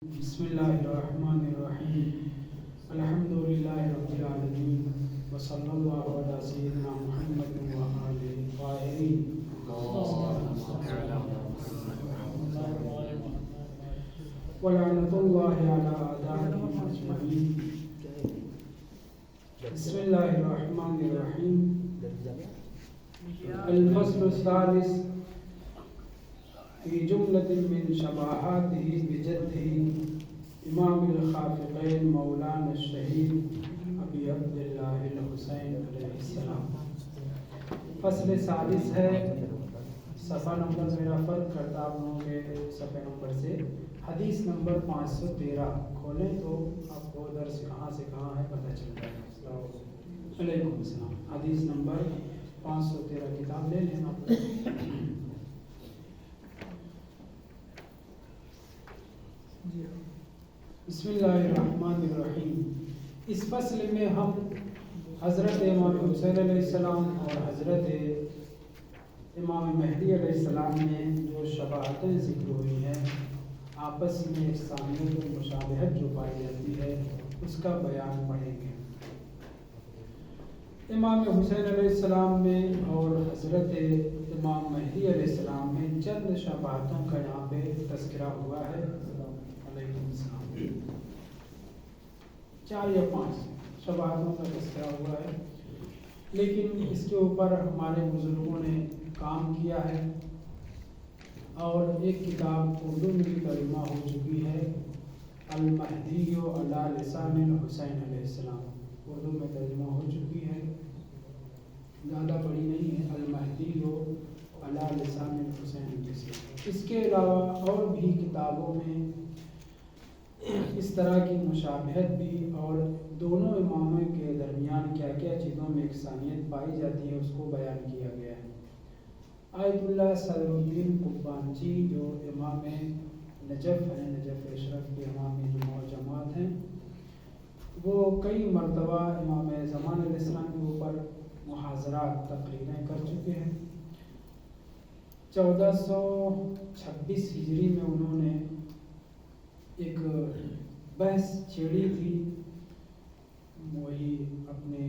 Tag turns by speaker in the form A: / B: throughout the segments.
A: بسم اللہ الرحمن الرحیم الحمد للہ رب العالمین وصلی اللہ علی سیدنا محمد وآلہ الطاہرین ولعنۃ اللہ علی اعدائهم اجمعین. بسم اللہ الرحمن الرحیم. الفصل الثالث في جملة من شباهاته بجده امام الخافقين مولانا الشهيد ابی عبد اللہ الحسین علیہ السلام. فصل ثالث ہے. صفحہ نمبر میرا فرق کرتا آپ لوگوں کے صفحہ نمبر سے. حدیث نمبر 513 کھولیں تو آپ کو درس کہاں سے کہاں ہے پتہ چل جائے گا. علیکم السلام. حدیث نمبر 513 کتاب لے لیں آپ. بسم اللہ الرحمن الرحیم. اس فصل میں ہم حضرت امام حسین علیہ السلام اور حضرت امام مہدی علیہ السلام میں جو شباہتیں ذکر ہوئی ہیں، آپس میں یکسانیت و مشابہت جو پائی جاتی ہے، اس کا بیان پڑھیں گے. امام حسین علیہ السلام میں اور حضرت امام مہدی علیہ السلام میں چند شباہتوں کا یہاں پہ تذکرہ ہوا ہے. علیکم السلام. 4 یا 5 شباہتوں کا تذکرہ ہوا ہے، لیکن اس کے اوپر ہمارے بزرگوں نے کام کیا ہے اور ایک کتاب اردو میں بھی ترجمہ ہو چکی ہے، المہدی علی لسان الحسین علیہ السلام. اردو میں ترجمہ ہو چکی ہے، زیادہ بڑی نہیں ہے. المہدی علی لسان الحسین علیہ السلام. اس کے علاوہ اور بھی کتابوں میں اس طرح کی مشابہت بھی اور دونوں اماموں کے درمیان کیا کیا چیزوں میں یکسانیت پائی جاتی ہے اس کو بیان کیا گیا ہے. آیت اللہ صدر الدین قبانچی جو امام نجف ہیں، نجف اشرف کے امام جماع جماعت ہیں، وہ کئی مرتبہ امام زمان علیہ السلام کے اوپر محاضرات تقریریں کر چکے ہیں. 1426 ہجری میں انہوں نے ایک بحث چھیڑی تھی، وہی اپنے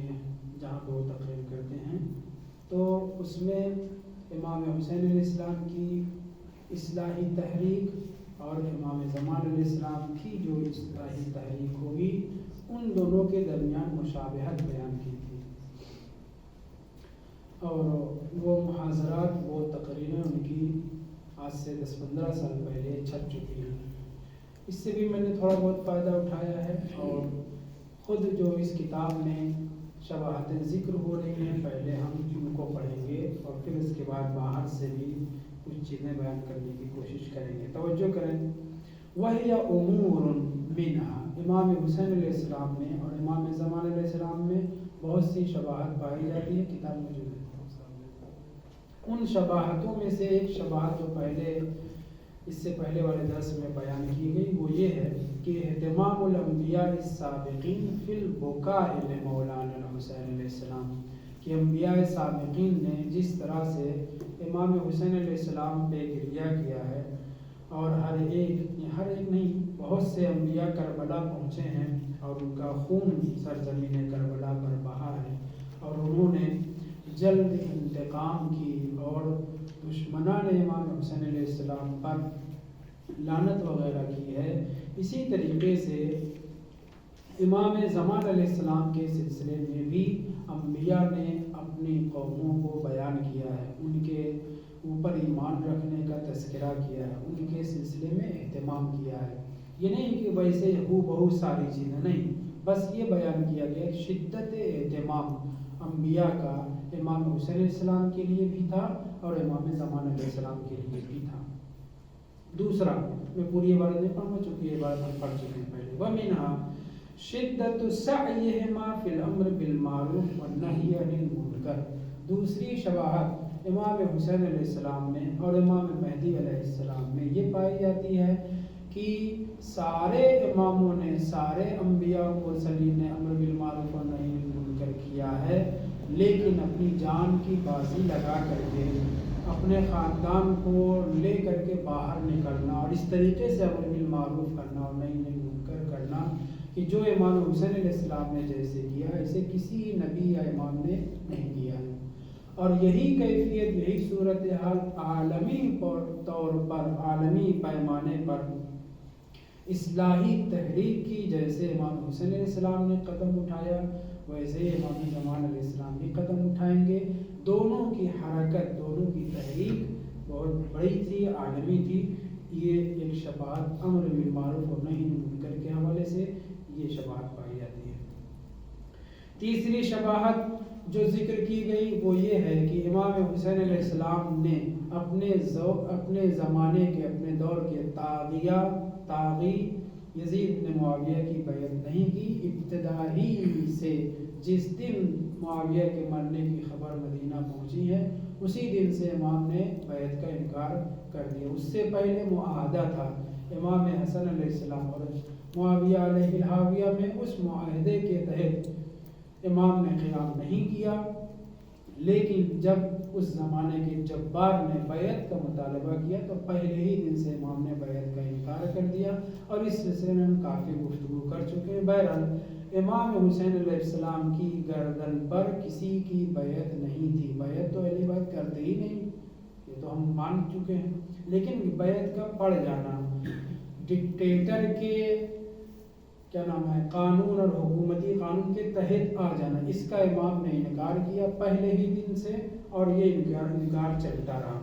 A: جہاں پہ وہ تقریر کرتے ہیں. تو اس میں امام حسین علیہ السلام کی اصلاحی تحریک اور امام زمان علیہ السلام کی جو اصلاحی تحریک ہوگی، ان دونوں کے درمیان مشابہت بیان کی تھی. اور وہ محاضرات، وہ تقریریں ان کی آج سے 10-15 سال پہلے چھپ چکی ہیں. اس سے بھی میں نے تھوڑا بہت فائدہ اٹھایا ہے، اور خود جو اس کتاب میں شباہتیں ذکر ہو رہی ہیں، پہلے ہم ان کو پڑھیں گے اور پھر اس کے بعد باہر سے بھی کچھ چیزیں بیان کرنے کی کوشش کریں گے. توجہ کریں. وَهِيَ أُمُورٌ مِنْهَا. امام حسین علیہ السلام میں اور امام زمان علیہ السلام میں بہت سی شباہت پائی جاتی ہے. کتاب موجود ہے. ان شباہتوں میں سے ایک شباہت جو پہلے اس سے پہلے والے درس میں بیان کی گئی، وہ یہ ہے کہ اہتمام الانبیاء السابقین فی البکاء لمولانا الحسین علیہ السلام، کہ انبیاء سابقین نے جس طرح سے امام حسین علیہ السلام پہ گریہ کیا ہے، اور ہر ایک نہیں، بہت سے انبیاء کربلا پہنچے ہیں اور ان کا خون سرزمین کربلا پر بہا ہے، اور انہوں نے جلد انتقام کی اور دشمنان امام حسین علیہ السلام پر لعنت وغیرہ کی ہے. اسی طریقے سے امام زمان علیہ السلام کے سلسلے میں بھی انبیاء نے اپنی قوموں کو بیان کیا ہے، ان کے اوپر ایمان رکھنے کا تذکرہ کیا ہے، ان کے سلسلے میں اہتمام کیا ہے. یہ نہیں کہ ویسے بہت ساری چیزیں نہیں، بس یہ بیان کیا گیا کہ شدت اہتمام انبیاء کا امام حسین علیہ السلام کے لیے بھی تھا اور امام زمان علیہ السلام کے لیے بھی تھا. دوسرا، میں پوری عبارت نہیں پڑھوں گا چونکہ یہ عبارت ہم پڑھ چکے ہیں پہلے. وَمِنْهَا شِدَّةُ سَعْيِهِمَا فِي الْأَمْرِ بِالْمَعْرُوفِ وَالنَّهْيِ عَنِ الْمُنْكَرِ. دوسری شباہت امام حسین علیہ السلام میں اور امام مہدی علیہ السلام میں یہ پائی جاتی ہے کہ سارے اماموں نے، سارے انبیاء و مرسلین نے امر بالمعروف اور نہی عن المنکر کیا ہے، لیکن اپنی جان کی بازی لگا کر کے اپنے خاندان کو لے کر کے باہر نکلنا اور اس طریقے سے امر بالمعروف کرنا اور نہی عن المنکر کرنا کہ جو امام حسین علیہ السلام نے جیسے کیا ایسے کسی نبی یا امام نے نہیں کیا ہے. اور یہی کیفیت، یہی صورتحال عالمی طور پر، عالمی پیمانے پر اصلاحی تحریک کی، جیسے امام حسین علیہ السلام نے قدم اٹھایا ویسے امام زمان علیہ السلام بھی قدم اٹھائیں گے. دونوں کی حرکت، دونوں کی تحریک بہت بڑی تھی، عالمی تھی. یہ ایک شفاعت امر بالمعروف اور نہی عن المنکر کے حوالے سے یہ شفاعت پائی جاتی ہے. تیسری شفاعت جو ذکر کی گئی وہ یہ ہے کہ امام حسین علیہ السلام نے اپنے زمانے کے، اپنے دور کے طاغی یزید بن معاویہ کی بیعت نہیں کی. ابتدائی سے جس دن معاویہ کے مرنے کی خبر مدینہ پہنچی ہے اسی دن سے امام نے بیعت کا انکار کر دیا. اس سے پہلے معاہدہ تھا امام حسن علیہ السلام اور معاویہ علیہ الحاویہ میں. اس معاہدے کے تحت امام نے قیام نہیں کیا، لیکن جب اس زمانے کے جبار نے بیعت کا مطالبہ کیا تو پہلے ہی دن سے امام نے بیعت کا انکار کر دیا. اور اس سلسلے میں ہم کافی گفتگو کر چکے ہیں. بہرحال امام حسین علیہ السلام کی گردن پر کسی کی بیعت نہیں تھی. بیعت تو اہل بیت کرتے ہی نہیں، یہ تو ہم مان چکے ہیں. لیکن بیعت کا پڑ جانا، ڈکٹیٹر کے کیا نام ہے قانون اور حکومتی قانون کے تحت آ جانا، اس کا امام نے انکار کیا پہلے ہی دن سے اور یہ انکار چلتا رہا.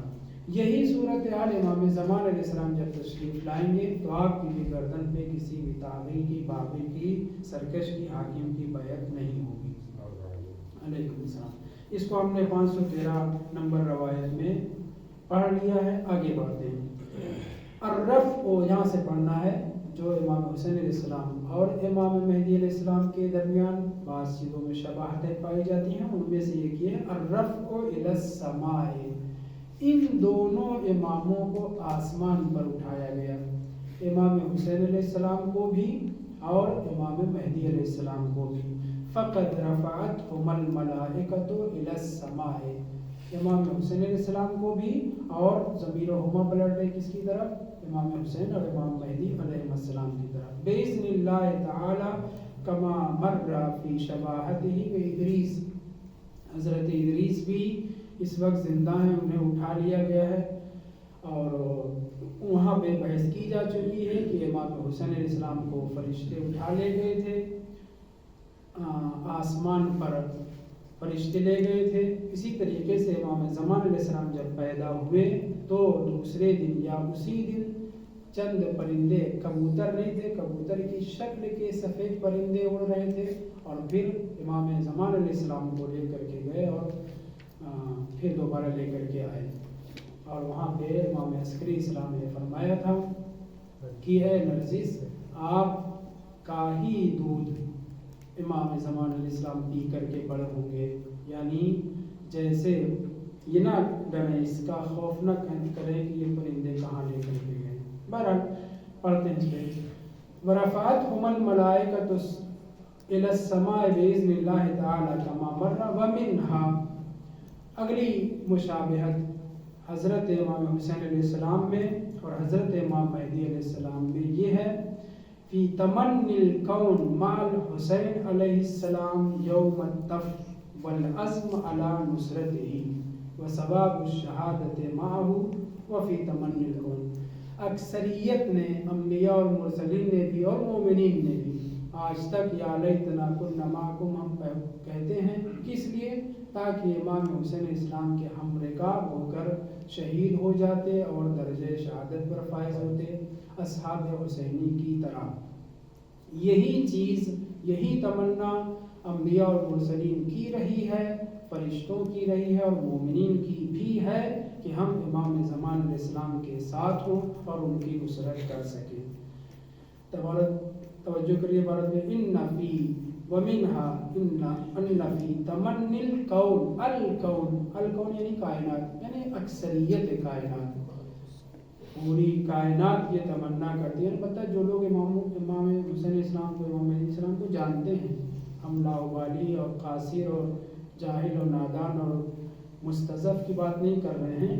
A: یہی صورتحال امام زمان علیہ السلام جب تشریف لائیں گے تو آپ کی بھی گردن پہ کسی بھی طاغی کی، باغی کی، سرکش کی، حاکم کی بیعت نہیں ہوگی. علیکم السلام. اس کو ہم نے 513 نمبر روایت میں پڑھ لیا ہے. آگے بڑھتے ہیں. الرفع یہاں سے پڑھنا ہے جو امام حسین علیہ السلام اور امام مہدی علیہ السلام کے درمیان بعض چیزوں میں شباہتیں پائی جاتی ہیں. ان میں سے ایک یہ الرفع الی السماء، ان دونوں اماموں کو آسمان پر اٹھایا گیا، امام حسین علیہ السلام کو بھی اور امام مہدی علیہ السلام کو بھی. فقد رفعتہم الملائکۃ الی السماء، امام حسین علیہ السلام کو بھی، اور ضمیر ہما پلٹ ہے کس کی طرف؟ امام حسین اور امام مہدی علیہ السلام کی طرف. باذن اللہ تعالی کما مر فی شباہتہ بادریس، حضرت ادریس بھی اس وقت زندہ ہیں، انہیں اٹھا لیا گیا ہے اور وہاں پہ بحث کی جا چکی ہے کہ امام حسین علیہ السلام کو فرشتے اٹھا لے گئے تھے، آسمان پر فرشتے لے گئے تھے. اسی طریقے سے امام زمان علیہ السلام جب پیدا ہوئے تو دوسرے دن یا اسی دن چند پرندے، کبوتر نہیں تھے، کبوتر کی شکل کے سفید پرندے اڑ رہے تھے، اور پھر امام زمان علیہ السلام کو لے کر کے گئے اور پھر دوبارہ لے کر کے آئے. اور وہاں پہ امام عسکری اسلام نے فرمایا تھا کہ اے نرجس، آپ کا ہی دودھ امام زمان علیہ السلام پی کر کے بڑے ہوں گے. یعنی جیسے یہ نہ ڈریں، اس کا خوف نہ کریں کہ یہ پرندے کہاں لے کر کے گئے. بہرحال پڑھتے ہیں اس پہ. ورفعتہم الملائکۃ الی السماء باذن اللہ تعالی کما مر ومنها. اگلی مشابہت حضرت امام حسین علیہ السلام میں اور حضرت امام مہدی علیہ السلام میں یہ ہے فی تمنی الکون مع الحسین علیہ السلام یوم الدفع والعزم علی نصرتہ وثواب الشہادت معہ وفی تمنی الکون. اکثریت نے، انبیاء اور مرسلین نے بھی اور مومنین نے بھی آج تک یا لیتنا کنا معکم ہم کہتے ہیں. کس لیے؟ تاکہ امام حسین السلام کے ہم رکاب ہو کر شہید ہو جاتے اور درجہ شہادت پر فائز ہوتے اصحاب حسینی کی طرح. یہی چیز، یہی تمنا انبیاء اور مرسلین کی رہی ہے، فرشتوں کی رہی ہے اور مومنین کی بھی ہے کہ ہم امام زمان علیہ السلام کے ساتھ ہوں اور ان کی نصرت کر سکیں. توجہ کریے عبارت میں ان فی ومنها ان فی تمنی الکون، الکون یعنی کائنات، یعنی اکثریت کائنات، پوری کائنات یہ تمنا کرتی ہے. البتہ جو لوگ امام حسین السلام کو، امام مہدی السلام کو جانتے ہیں، ہم لاابالی اور قاصر اور جاہل اور نادان اور مستضعف کی بات نہیں کر رہے ہیں،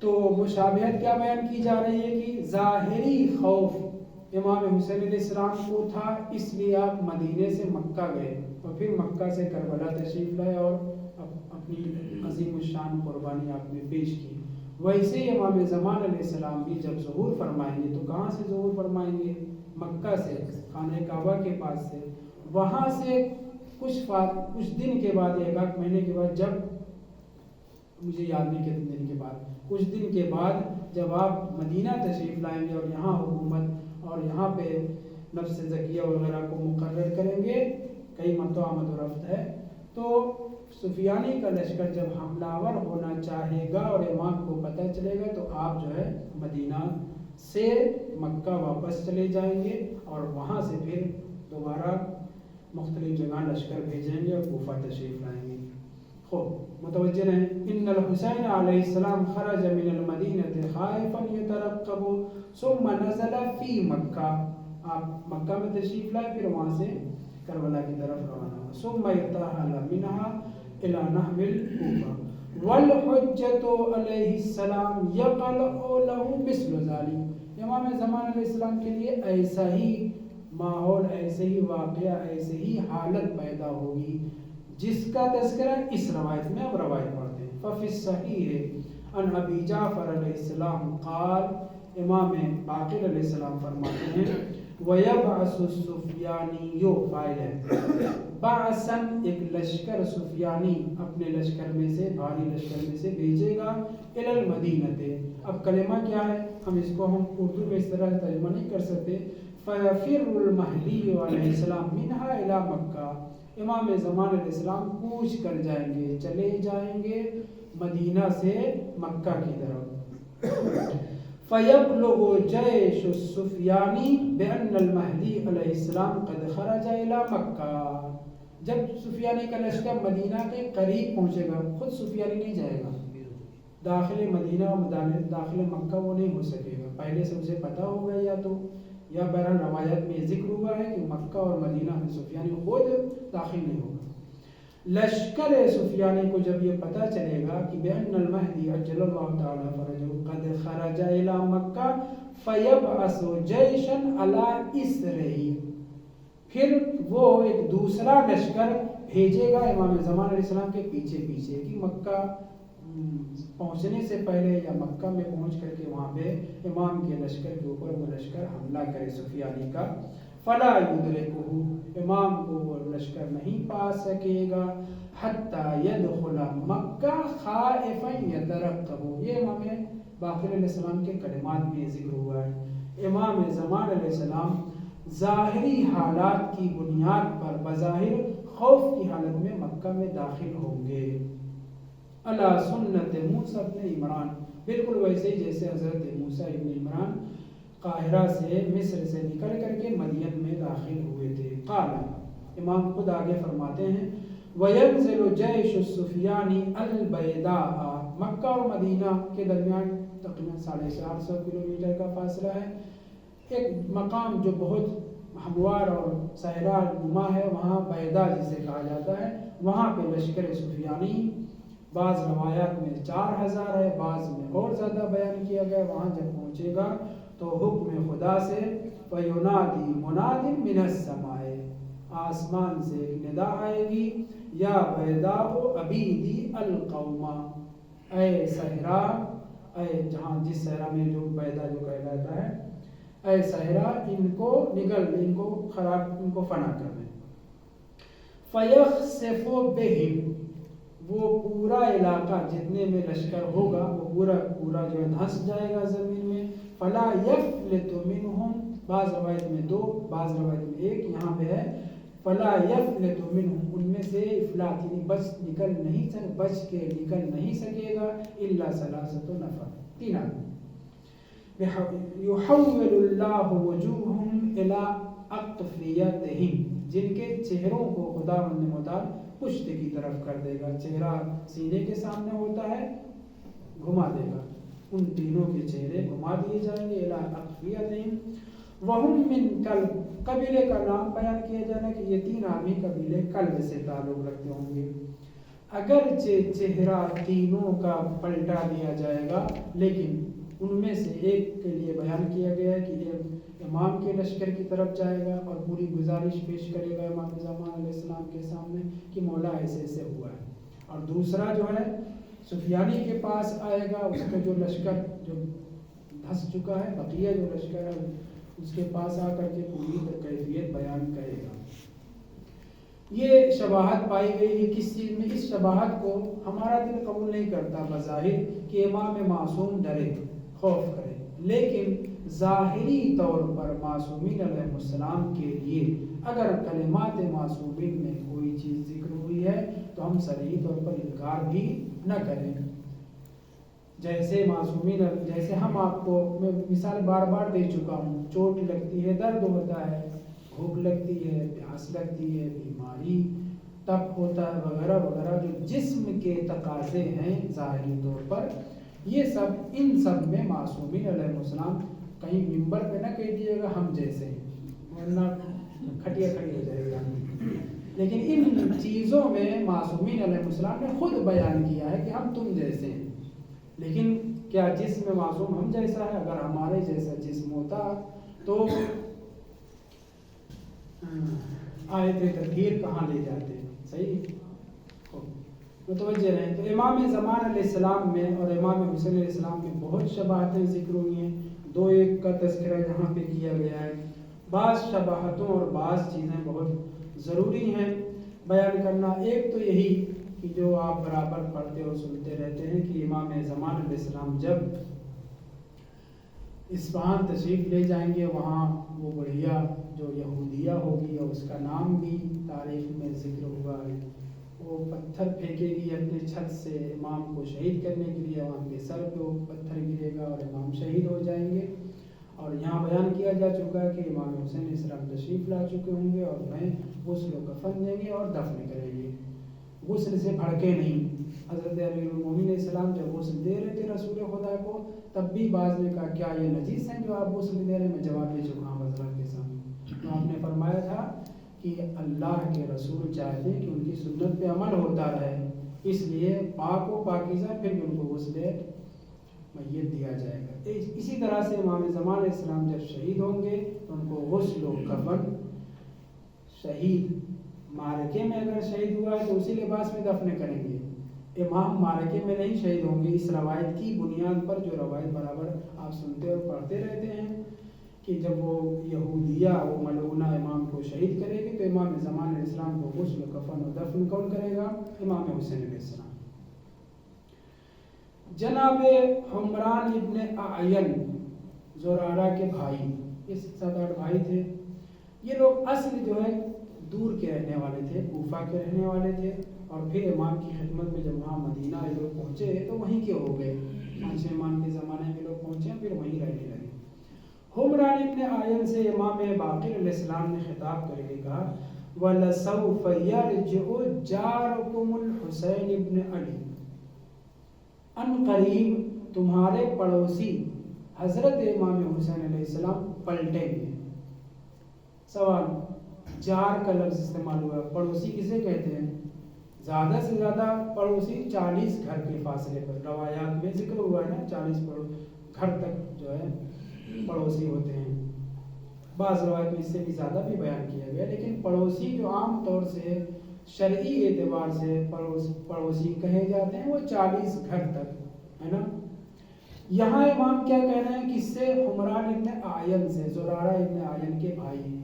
A: تو مشابہت کیا بیان کی جا رہی ہے کہ ظاہری خوف امام حسین علیہ السلام کو تھا، اس لیے آپ مدینے سے مکہ گئے اور پھر مکہ سے کربلا تشریف لائے اور اپنی عظیم الشان قربانی آپ نے پیش کی۔ ویسے ہی امام زمان علیہ السلام بھی جب ظہور فرمائیں گے تو کہاں سے ظہور فرمائیں گے؟ مکہ سے، خانہ کعبہ کے پاس سے۔ وہاں سے کچھ دن کے بعد، ایک آدھ مہینے کے بعد، جب مجھے یاد نہیں کتنے دن کے بعد، کچھ دن کے بعد جب آپ مدینہ تشریف لائیں گے اور یہاں حکومت اور یہاں پہ نفس زکیہ وغیرہ کو مقرر کریں گے، کئی مرتبہ آمد و رفت ہے، تو سفیانی کا لشکر جب حملہ آور ہونا چاہے گا اور امام کو پتہ چلے گا تو آپ جو ہے مدینہ سے مکہ واپس چلے جائیں گے اور وہاں سے پھر دوبارہ مختلف جگہ لشکر بھیجیں گے اور کوفہ تشریف لائیں گے۔ خوب متوجہ رہیں۔ ان الحسین علیہ السلام خرج من المدینہ خائفا یترقب ثم نزل فی مکہ، آپ مکہ میں تشریف لائے پھر وہاں سے کربلا کی طرف روانہ ہوا۔ ثم ارتحل منها الى نحو الکوفہ والحجۃ علیہ السلام یقع له مثل ذلک، امام زمان علیہ السلام کے لیے ایسا ہی ماحول، ایسے ہی واقعہ، ایسے ہی حالت پیدا ہوگی جس کا تذکرہ اس روایت میں، اب روایت پڑھتے ہیں۔ ففی الصحیح عن ابی جعفر علیہ السلام قال، امام باقر علیہ السلام فرماتے ہیں وَيَبْعَثُ السُّفْيَانِيُّ، فائل ہے، بعثاً ایک لشکر سفیانی اپنے لشکر میں سے، بھاری لشکر میں سے بھیجے گا، الی المدینہ، اب کلمہ کیا ہے، ہم اس کو اردو میں اس طرح ترجمہ نہیں کر سکتے، فَيَفِرُّ الْمَهْدِيُّ علیہ السلام مِنْهَا الی مکہ، امام زمان علیہ السلام کوچ کر جائیں گے، چلے جائیں گے مدینہ سے مکہ کی طرف۔ فَيَبْلُغُ جَيْشُ السُّفْيَانِ بِأَنَّ الْمَهْدِيَّ علیہ السلام قَدْ خَرَجَ إِلَى مکہ، جب سفیانی کا لشکر مدینہ کے قریب پہنچے گا، خود سفیانی نہیں جائے گا، داخل مدینہ اور داخل مکہ وہ نہیں ہو سکے گا، پہلے سے اسے پتہ ہوگا یا بہرحال روایت میں ذکر ہوا ہے کہ مکہ اور مدینہ میں سفیانی خود داخل نہیں ہوگا۔ لشکر سفیانی کو جب یہ پتہ چلے گا کہ بأن المہدی عجل اللہ تعالی فرجہ قد خرج الی مکہ فیبعث جیشا علی اثرہ، پھر وہ ایک دوسرا لشکر بھیجے گا امام زمان علیہ السلام کے پیچھے پیچھے، کہ مکہ پہنچنے سے پہلے یا مکہ میں پہنچ کر کے وہاں پہ امام کے لشکر کے اوپر وہ لشکر حملہ کرے سفیانی کا، فلا یدرکہ، امام کو وہ لشکر نہیں پا سکے گا، حتی یدخل مکہ خائفا یترقب، یہ امام باقر علیہ السلام کے کلمات میں ذکر ہوا ہے۔ امام زمان علیہ السلام ظاہری حالات کی بنیاد پر بظاہر خوف کی حالت میں مکہ میں داخل ہوں گے، علی سنت موسیٰ ابن عمران، بالکل ویسے ہی جیسے حضرت موسیٰ ابن عمران قاہرہ سے، مصر سے نکل کر کے مدین میں داخل ہوئے تھے۔ قال، امام خود آگے فرماتے ہیں وَيَنزِلُ جَيْشُ السُّفْيَانِ الْبَيْضَاءَ، مکہ اور مدینہ کے درمیان تقریباً 450 کلومیٹر کا فاصلہ ہے، ایک مقام جو بہت ہموار اور صحرا نما ہے، وہاں بیضا جسے کہا جاتا ہے، وہاں پہ لشکر سفیانی، بعض روایات میں 4000 ہے، بعض میں اور زیادہ بیان کیا گیا، وہاں جب پہنچے گا تو حکم خدا سے وَيُنَادِي مُنَادٍ مِّنَ السَّمَاءِ، آسمان سے ایک ندا آئے گی، یا بیضاء ابیدی القوم، اے صحرا، اے جہاں جس صحرا میں جو بیضا جو کہلاتا ہے، اے صحرا ان کو نگل، ان کو خراب، ان کو فنا کر دیں۔ فَيَخْسِفُ بِهِمْ، وہ پورا علاقہ جتنے میں لشکر ہوگا وہ پورا جو ہے دھنس جائے گا زمین میں۔ فلا یفلت منہم، بعض روایت میں 2، بعض روایت میں 1، یہاں پہ ہے فلا یفلت منہم، ان میں سے افلاط یعنی بچ کے نکل نہیں سکے گا، الا ثلاثۃ نفر، 3 آدمی، یحول اللہ وجوہہم الی اقفیتہم، جن کے چہروں کو خداوند متعال پشت کی طرف کر دے گا، چہرہ سینے کے سامنے ہوتا ہے، گھما دے گا، ان تینوں کے چہرے گھما دیے جائیں گے، الی اقفیتہم وہم من کلب، قبیلے کا نام بیان کیا جانا کہ یہ 3 آدمی قبیلے کلب سے تعلق رکھتے ہوں گے۔ اگرچہ چہرہ تینوں کا پلٹا دیا جائے گا، لیکن ان میں سے ایک کے لیے بیان کیا گیا ہے کہ امام کے لشکر کی طرف جائے گا اور پوری گزارش پیش کرے گا امام زمان علیہ السلام کے سامنے کہ مولا ایسے ایسے ہوا ہے، اور دوسرا جو ہے سفیانی کے پاس آئے گا، اس کا جو لشکر جو دھس چکا ہے، بقیہ جو لشکر ہے اس کے پاس آ کر کے پوری کیفیت بیان کرے گا۔ یہ شباہت پائی گئی ہے کس چیز میں؟ اس شباہت کو ہمارا دل قبول نہیں کرتا بظاہر کہ امام معصوم ڈرے خوف کرے، لیکن ظاہری طور پر معصومین علیہ السلام کے لیے اگر کلمات معصومین میں کوئی چیز ذکر ہوئی ہے تو ہم صریح طور پر انکار بھی نہ کریں۔ جیسے معصومین، جیسے ہم آپ کو میں مثال بار بار دے چکا ہوں، چوٹ لگتی ہے، درد ہوتا ہے، بھوک لگتی ہے، پیاس لگتی ہے، بیماری، تپ ہوتا ہے، وغیرہ وغیرہ جو جسم کے تقاضے ہیں ظاہری طور پر، یہ سب ان سب میں معصومین علیہ السلام، کہیں ممبر پہ نہ کہہ دیے گا ہم جیسے ہیں، ورنہ کھٹیا کھڑی ہو جائے گا، لیکن ان چیزوں میں معصومین علیہ السلام نے خود بیان کیا ہے کہ ہم تم جیسے ہیں۔ لیکن کیا جسم معصوم ہم جیسا ہے؟ اگر ہمارے جیسا جسم ہوتا تو آیت تطہیر کہاں لے جاتے؟ صحیح متوجہ رہیں۔ تو امام زمان علیہ السلام میں اور امام حسین علیہ السلام میں بہت شباہتیں ذکر ہوئی ہیں، دو ایک کا تذکرہ یہاں پہ کیا گیا ہے۔ بعض شباہتوں اور بعض چیزیں بہت ضروری ہیں بیان کرنا۔ ایک تو یہی کہ جو آپ برابر پڑھتے اور سنتے رہتے ہیں کہ امام زمان علیہ السلام جب اصفہان تشریف لے جائیں گے، وہاں وہ بڑھیا جو یہودیہ ہوگی اور اس کا نام بھی تاریخ میں ذکر ہوا ہے، وہ پتھر پھینکے گی اپنے چھت سے امام کو شہید کرنے کے لیے، امام کے سر پہ وہ پتھر گرے گا اور امام شہید ہو جائیں گے۔ اور یہاں بیان کیا جا چکا ہے کہ امام حسین علیہ السلام تشریف لا چکے ہوں گے اور انہیں غسل و کفن دیں گے اور دفن کریں گے، غسل سے بھڑکے نہیں۔ حضرت امیر المومنین علیہ السلام جب غسل دے رہے تھے رسول خدا کو، تب بھی بعض نے کہا کیا یہ نجیس ہیں جو آپ غسل دے رہے ہیں؟ میں جواب دے چکا ہوں حضرت کے سامنے، تو آپ نے فرمایا تھا کہ اللہ کے رسول چاہتے ہیں کہ ان کی سنت پہ عمل ہوتا رہے، اس لیے پاک و پاکیزہ پھر بھی ان کو غسل میت دیا جائے گا۔ اسی طرح سے امام زمان علیہ السلام جب شہید ہوں گے تو ان کو غسل و کفن، شہید معرکے میں اگر شہید ہوا ہے تو اسی لباس میں دفن کریں گے، امام معرکے میں نہیں شہید ہوں گے۔ اس روایت کی بنیاد پر، جو روایت برابر آپ سنتے اور پڑھتے رہتے ہیں کہ جب وہ یہودیہ وہ ملعونہ امام کو شہید کرے گی تو امام زمان علیہ السلام کو غسل و کفن و دفن کون کرے گا؟ امام حسین علیہ السلام۔ جناب حمران ابن اعین زرارہ کے بھائی، اس 7-8 بھائی تھے، یہ لوگ اصل جو ہے دور کے رہنے والے تھے، کوفہ کے رہنے والے تھے، اور پھر امام کی خدمت میں جب وہاں مدینہ یہ لوگ پہنچے تو وہیں کے ہو گئے، 5 امام کے زمانے میں لوگ پہنچے پھر وہیں رہنے لگے۔ حمران ابن اعین سے امام باقر علیہ السلام نے خطاب کر کے کہا وَلَسَوْفَ يَرْجِعُ جَارُكُمُ الْحُسَيْنِ ابْنِ عَلِي، ان قریب تمہارے پڑوسی حضرت امام حسین علیہ السلام پلٹیں گے۔ سوال، جار کا لفظ استعمال ہوا، پڑوسی کسے کہتے ہیں؟ زیادہ سے زیادہ پڑوسی 40 گھر کے فاصلے پر، روایات میں ذکر ہوا ہے نا 40 گھر تک جو ہے پڑوسی ہوتے ہیں، بعض روایت میں اس سے بھی زیادہ بھی بیان کیا گیا، لیکن پڑوسی جو عام طور سے شرعی اعتبار سے پڑوسی کہے جاتے ہیں وہ 40 گھر تک ہے نا۔ یہاں امام کیا کہہ رہے ہیں؟ کس سے؟ حمران ابن اعین سے، زرارہ ابن اعین کے بھائی ہیں،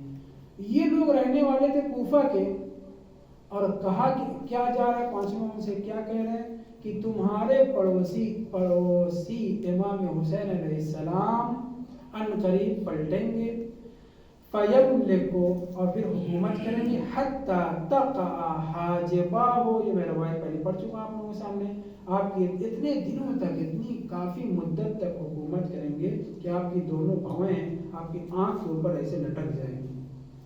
A: یہ لوگ رہنے والے تھے کوفہ کے، اور کہا کہ کیا جا رہا ہے 5ویں ان سے کیا کہہ رہے ہیں کہ تمہارے پڑوسی امام حسین علیہ السلام ان قریب پلٹیں گے، فَيَمْلِكُ اور پھر حکومت کریں گے، حَتَّى تَقَعَ حَاجِبَاهُ، یہ میں روایت پہلے پڑھ چکا آپ لوگوں کے سامنے، آپ کے اتنے دنوں تک، اتنی کافی مدت تک حکومت کریں گے کہ آپ کی دونوں بھویں آپ کی آنکھ کے اوپر ایسے لٹک جائیں گی،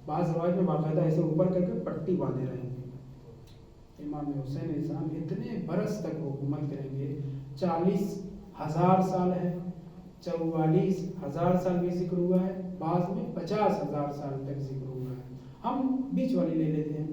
A: بعض روایت میں باقاعدہ ایسے اوپر کر کے پٹی باندھے رہیں گے۔ امام حسین علیہ السلام اتنے برس تک حکومت کریں گے، 40,000 سال ہے، 44,000 سال بھی ذکر ہوا ہے، بعض میں 50,000 سال تک ذکر ہوا ہے، ہم بیچ والی لے لیتے ہیں،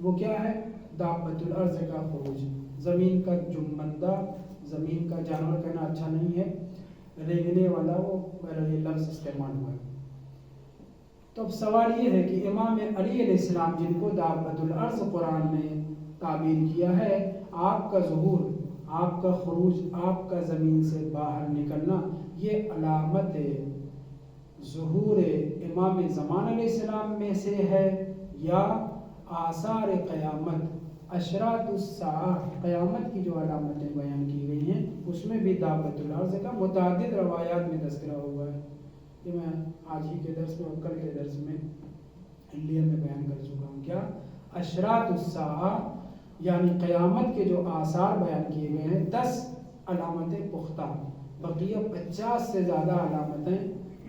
A: وہ کیا ہے؟ دابۃ الارض کا خروج، زمین کا جنبندہ، زمین کا جانور کہنا اچھا نہیں ہے، ریگنے والا، وہ یہ لفظ استعمال ہوا ہے۔ تو اب سوال یہ ہے کہ امام علی علیہ السلام جن کو دابۃ الارض قرآن نے تعبیر کیا ہے، آپ کا ظہور، آپ کا خروج، آپ کا زمین سے باہر نکلنا، یہ علامت ظہور امام زمان علیہ السلام میں سے ہے یا آثار قیامت، اشراط الساعہ، قیامت کی جو علامتیں بیان کی گئی ہیں اس میں بھی دابۃ الارض کا متعدد روایات میں تذکرہ ہوا ہے۔ یہ میں آج ہی کے درس میں اور کل کے درس میں انڈیا میں بیان کر چکا ہوں۔ کیا؟ اشراط الساعہ یعنی قیامت کے جو آثار بیان کیے گئے ہیں، 10 علامتیں پختہ، بقیہ 50 سے زیادہ علامتیں،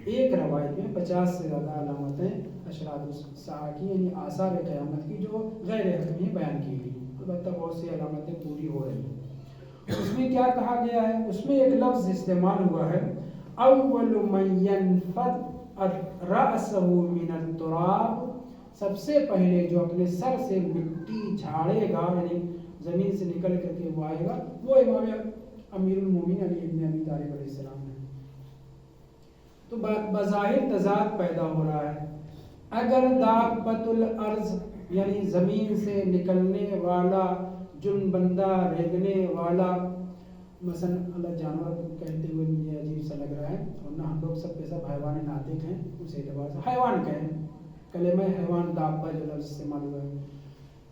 A: ایک روایت میں 50 سے زیادہ علامتیں اشراط الساعہ کی یعنی آثار قیامت کی جو غیر حتمی بیان کی گئی، البتہ بہت سی علامتیں پوری ہو رہی ہیں۔ اس میں کیا کہا گیا ہے؟ اس میں ایک لفظ استعمال ہوا ہے، اول من ينفض رأسه من التراب، سب سے پہلے جو اپنے سر سے مٹی جھاڑے گا یعنی زمین سے نکل کر کے وہ آئے گا، وہ امام امیر المومنین علی ابن ابی طالب علیہ السلام ہے۔ تو بظاہر تضاد پیدا ہو رہا ہے۔ اگر دابۃ الارض یعنی زمین سے نکلنے والا، جنبندہ، ریگنے والا، مثلا اللہ جانور کہتے ہوئے مجھے عجیب سا لگ رہا ہے، ورنہ ہم لوگ سب کے سب حیوان ناطق ہیں، اس اعتبار سے حیوان کہیں، کلمہ حیوان دابہ جو لفظ استعمال ہوا ہے،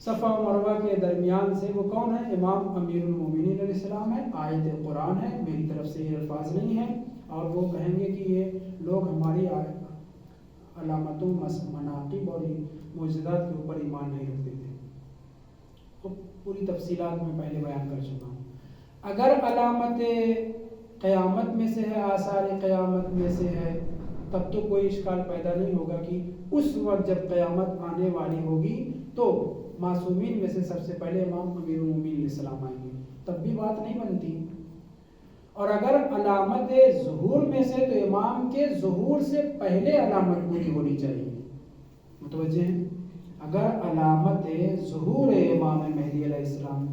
A: صفا و مروہ کے درمیان سے وہ کون ہے؟ امام امیر المومنین علیہ السلام ہے، آیت قرآن ہے، میری طرف سے یہ الفاظ نہیں ہیں، اور وہ کہیں گے کہ یہ لوگ ہماری علامتوں، مناقب اور معجزات کے اوپر ایمان نہیں رکھتے تھے۔ تو پوری تفصیلات میں پہلے بیان کر چکا ہوں۔ اگر علامت قیامت میں سے ہے، آثار قیامت میں سے ہے، تب تو کوئی اشکال پیدا نہیں ہوگا کہ اس وقت جب قیامت آنے والی ہوگی تو معصومین میں سے سب سے پہلے امام امیر المومنین علیہ السلام آئیں گے، تب بھی بات نہیں بنتی۔ اور اگر علامت ظہور میں سے تو امام کے ظہور سے پہلے علامت پوری ہونی چاہیے، متوجہ ہیں؟ اگر علامت ظہور امام مہدی علیہ السلام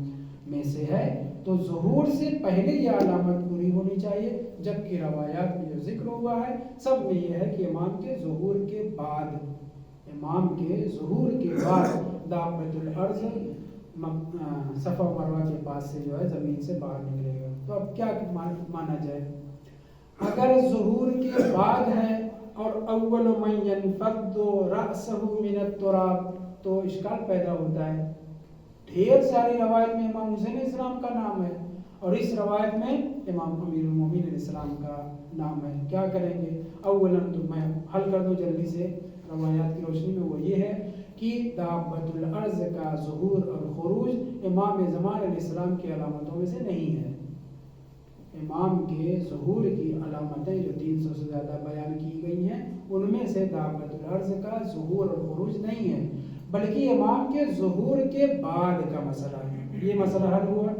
A: میں سے ہے تو ظہور سے پہلے یہ علامت پوری ہونی چاہیے، جبکہ روایات میں جو ذکر ہوا ہے سب میں یہ ہے کہ امام کے ظہور کے بعد، امام کے ظہور کے بعد دابۃ الارض صفا و مروہ کے پاس سے جو ہے زمین سے باہر نکلے گا۔ تو اب کیا مانا جائے؟ اگر ظہور کے بعد ہے اور اول من ينفض رأسه من التراب تو اشکال پیدا ہوتا ہے۔ ڈھیر ساری روایت میں امام حسین علیہ السلام کا نام ہے اور اس روایت میں امام امیر المومنین علیہ السلام کا نام ہے، کیا کریں گے؟ اولا تو میں حل کر دوں جلدی سے روایات کی روشنی میں، وہ یہ ہے کہ دابۃ الارض کا ظہور اور خروج امام زمان علیہ السلام کی علامتوں میں سے نہیں ہے۔ امام کے ظہور کی علامتیں جو 300 سے زیادہ بیان کی گئی ہیں ان میں سے دابۃ الارض کا ظہور اور خروج نہیں ہے، بلکہ امام کے ظہور کے بعد کا مسئلہ ہے۔ یہ مسئلہ حل ہوا۔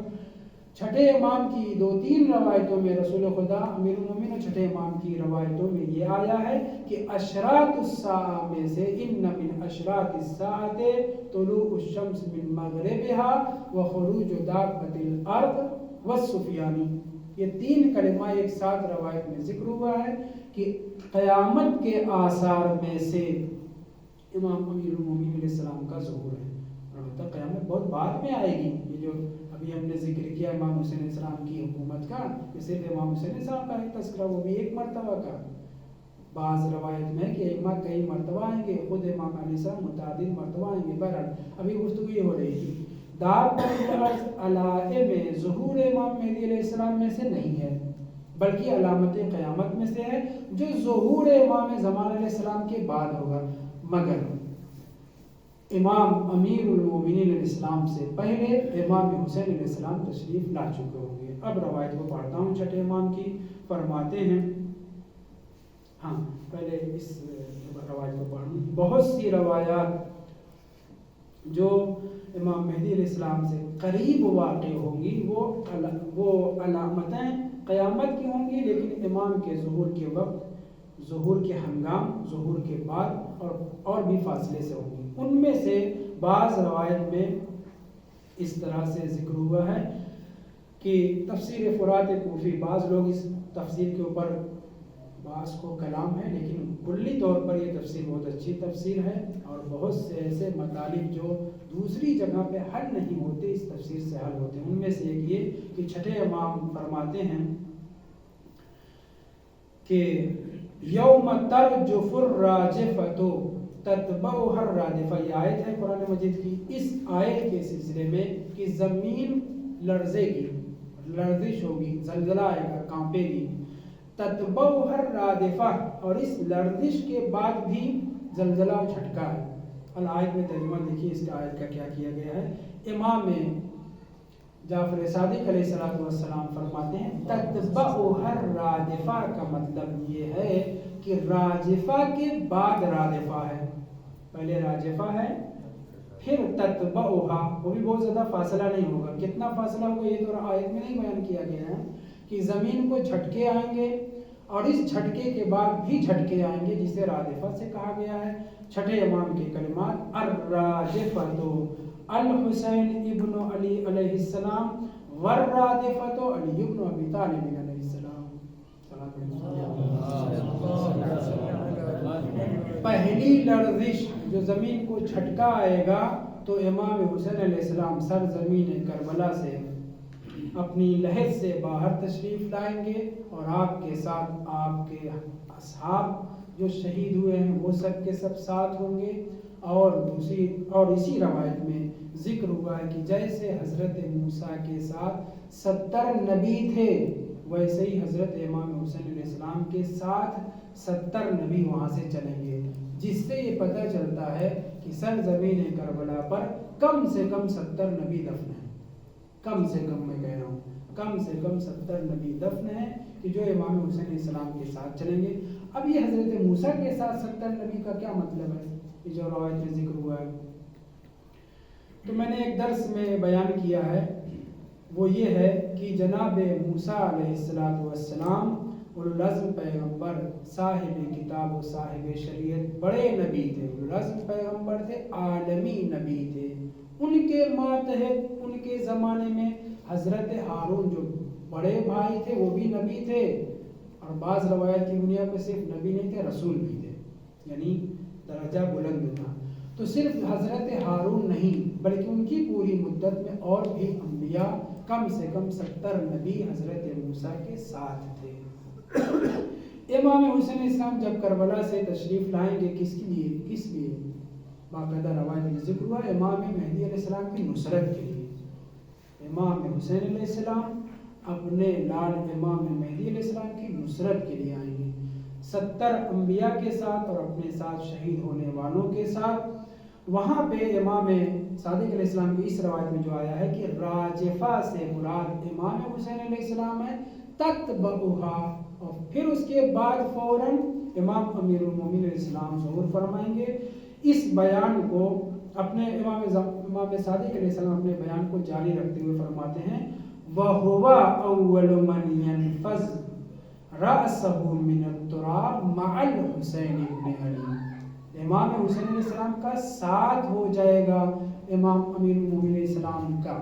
A: چھٹے امام کی 2-3 روایتوں میں رسول خدا امیر المومنین اور چھٹے امام کی روایتوں میں یہ آیا ہے کہ اشراط الساعہ میں سے ان من اشراط الساعۃ طلوع الشمس من مغربها وخروج دابۃ الارض والسفیانی، یہ 3 کلمہ ایک ساتھ روایت میں ذکر ہوا ہے کہ قیامت کے آثار میں سے امام امیر المومنین علیہ السلام کا ظہور ہے۔ البتہ قیامت بہت بعد میں آئے گی، یہ جو ابھی ہم نے ذکر کیا امام حسین علیہ السلام کی حکومت کا، یہ صرف امام حسین علیہ السلام کا ہے تذکرہ، وہ بھی ایک مرتبہ کا۔ بعض روایت میں کہ امام کئی مرتبہ آئیں گے، خود امام علیہ السلام متعدد مرتبہ آئیں گے۔ بہرحال ابھی گفتگو یہ ہو رہی تھی، دابۃ الارض علائم ظہور امام مہدی علیہ السلام میں سے نہیں ہے، بلکہ علامت قیامت میں سے ہے جو ظہور امام زمان علیہ السلام کے بعد ہوگا، مگر امام امیر المومنین علیہ السلام سے پہلے امام حسین علیہ السلام تشریف لا چکے ہوں گے۔ اب روایت کو پڑھتا ہوں چھٹے امام کی، فرماتے ہیں، ہاں پہلے اس روایت کو پڑھوں، بہت سی روایات جو امام مہدی علیہ السلام سے قریب واقع ہوں گی وہ علامتیں قیامت کی ہوں گی، لیکن امام کے ظہور کے وقت، ظہور کے ہنگام، ظہور کے بعد اور بھی فاصلے سے ہوں گی۔ ان میں سے بعض روایت میں اس طرح سے ذکر ہوا ہے کہ تفسیر فرات کوفی، بعض لوگ اس تفسیر کے اوپر بعض کو کلام ہے، لیکن کلی طور پر یہ تفسیر بہت اچھی تفسیر ہے، اور بہت سے ایسے مطالب جو دوسری جگہ پہ حل نہیں ہوتے اس تفسیر سے حل ہوتے ہیں۔ ان میں سے ایک یہ کہ چھٹے امام فرماتے ہیں کہ یوم ترجف الراجفۃ تتبعها الرادفہ، یہ آیت ہے قرآن مجید کی۔ اس آیت کے سلسلے میں کہ زمین لرزے گی، لرزش ہوگی، زلزلہ آئے گا، کانپے گی، تتبعها الرادفہ، اور اس لرزش کے بعد بھی زلزلہ اور جھٹکا ہے۔ الآیت میں ترجمہ دیکھیے اس کا آیت کا کیا کیا گیا ہے۔ امام جعفر صادق علیہ السلام فرماتے ہیں تتبعها الرادفہ کا مطلب یہ ہے کہ راجفہ کے بعد رادفہ ہے، پہلے راجفہ ہے پھر تتبعها، وہ بھی بہت زیادہ فاصلہ نہیں ہوگا۔ کتنا فاصلہ ہوگا یہ تو آیت میں نہیں بیان کیا گیا ہے، کہ زمین کو جھٹکے آئیں گے اور اس جھٹکے کے بعد بھی جھٹکے آئیں گے، جسے رادفہ سے کہا گیا ہے۔ چھٹے امام کے کلمات الراجفۃ الحسین ابن علی علیہ السلام والرادفۃ علی ابن ابی طالب علیہ السلام۔ پہلی لرزش جو زمین کو جھٹکا آئے گا تو امام حسین علیہ السلام سرزمین کربلا سے اپنی لحد سے باہر تشریف لائیں گے، اور آپ کے ساتھ آپ کے اصحاب جو شہید ہوئے ہیں وہ سب کے سب ساتھ ہوں گے۔ اور اسی روایت میں ذکر ہوا ہے کہ جیسے حضرت موسیٰ کے ساتھ 70 نبی تھے، ویسے ہی حضرت امام حسین علیہ السلام کے ساتھ 70 نبی وہاں سے چلیں گے، جس سے یہ پتہ چلتا ہے کہ سرزمین کربلا پر کم سے کم 70 نبی دفن ہیں۔ کم سے کم میں کہہ رہا ہوں، کم سے کم 70 نبی دفن ہیں کہ جو امام حسین علیہ السلام کے ساتھ چلیں گے۔ اب یہ حضرت موسیٰ کے ساتھ 70 نبی کا کیا مطلب ہے، یہ جو روایت میں ذکر ہوا ہے؟ تو میں نے ایک درس میں بیان کیا ہے، وہ یہ ہے کہ جناب موسیٰ علیہ السلام اولوالعزم پیغمبر، صاحب کتاب و صاحب شریعت، بڑے نبی تھے، اولوالعزم پیغمبر تھے، عالمی نبی تھے۔ ان کے ماتحت ان کے زمانے میں حضرت ہارون جو بڑے بھائی تھے وہ بھی نبی تھے، اور بعض روایت کی بنیاد پہ صرف نبی نہیں تھے، رسول بھی تھے، یعنی درجہ بلند تھا۔ تو صرف حضرت ہارون نہیں بلکہ ان کی پوری مدت میں اور بھی انبیاء، کم سے کم 70 نبی حضرت موسیٰ کے ساتھ تھے۔ امام حسین اسلام جب کربلا سے تشریف لائیں گے کس لیے باقاعدہ روایت میں ذکر ہوا، امام مہدی علیہ السلام کی نصرت کے لیے۔ امام حسین علیہ السلام اپنے لال امام مہدی علیہ السلام کی نصرت کے لیے آئیں گے، 70 انبیاء کے ساتھ اور اپنے ساتھ شہید ہونے والوں کے ساتھ۔ وہاں پہ امام صادق علیہ السلام کی اس روایت میں جو آیا ہے کہ راجفہ سے مراد امام حسین علیہ السلام ہے، تتبعها، اور پھر اس کے بعد فوراً امام امیر المومنین علیہ السلام ظہور فرمائیں گے۔ اس بیان کو اپنے امام صادق علیہ السلام اپنے بیان کو جاری رکھتے ہوئے فرماتے ہیں وَهُوَ أَوَّلُ مَنْ يَنْفَضْ رَأْسَهُ مِنَ التُّرَابِ مَعَ الْحُسَيْنِ بْنِ عَلِيٍّ، امام حسین علیہ السلام کا ساتھ ہو جائے گا امام امیر المومنین علیہ السلام کا،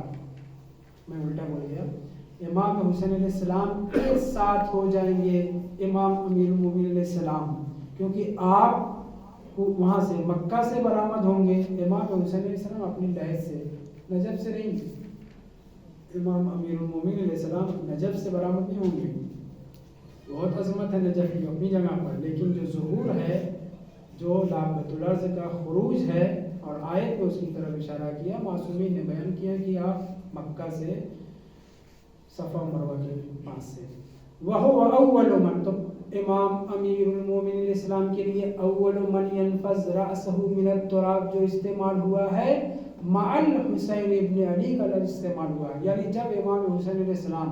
A: میں الٹا بول گیا، امام حسین علیہ السلام کے ساتھ ہو جائیں گے امام امیر المومنین علیہ السلام، کیونکہ آپ وہاں سے مکہ سے برآمد ہوں گے۔ امام حسین علیہ السلام اپنی لحد سے، نجف سے نہیں، امام امیر المومنین علیہ السلام نجف سے برآمد نہیں ہوں گے۔ بہت عظمت ہے نجف کی اپنی جگہ پر، لیکن جو ظہور ہے، جو لابۃ الارض کا خروج ہے، اور آیت کو اس کی طرف اشارہ کیا، معصومین نے بیان کیا کہ آپ مکہ سے صفا مروہ کے پاس سے۔ وَهُوَ أَوَّلُ مَنْ، تو امام امیر المومنین علیہ السلام کے لیے اول من ينفض رأسه من التراب جو استعمال ہوا ہے، مع الحسین ابن علی کا لفظ استعمال ہوا ہے، یعنی جب امام حسین علیہ السلام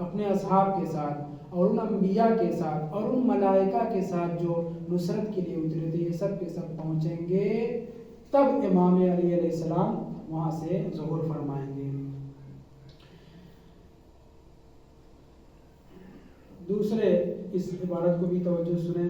A: اپنے اصحاب کے ساتھ اور ان انبیاء کے ساتھ اور ان ملائکہ کے ساتھ جو نصرت کے لیے اترے تھے، یہ سب کے سب پہنچیں گے، تب امام علی علیہ السلام وہاں سے ظہور فرمائیں گے۔ دوسرے اس عبارت کو بھی توجہ سنیں،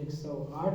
A: 108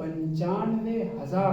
A: 95,000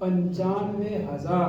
A: 95,000